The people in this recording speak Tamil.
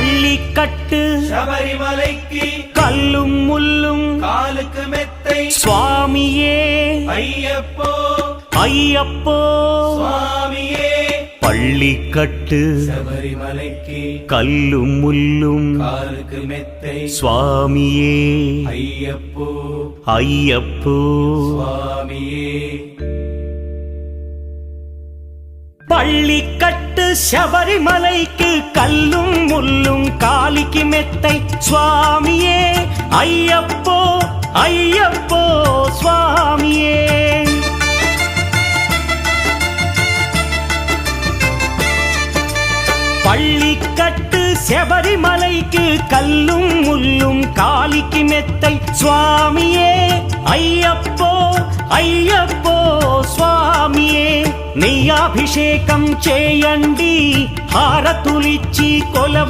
பள்ளிக்கட்டு சபரிமலைக்கு கல்லும் முள்ளும் காலுக்கு மெத்தை சுவாமியே ஐயப்போ ஐயப்போ சுவாமியே பள்ளிக்கட்டு சபரிமலைக்கு கல்லும் முள்ளும் காலுக்கு மெத்தை சுவாமியே ஐயப்போ ஐயப்போ சுவாமியே பள்ளிக்கட்டு சபரிமலைக்கு கல்லும் முள்ளும் காலிக்கு மெத்தை சுவாமியே ஐயப்போ ஐயப்போ சுவாமியே பள்ளிக்கட்டு சபரிமலைக்கு கல்லும் முள்ளும் காலிக்கு மெத்தை சுவாமியே ஐயப்போ ஐயப்போ స్వామియే నెయ్యాభిషేకం చేయండి హారతులిచ్చి కొల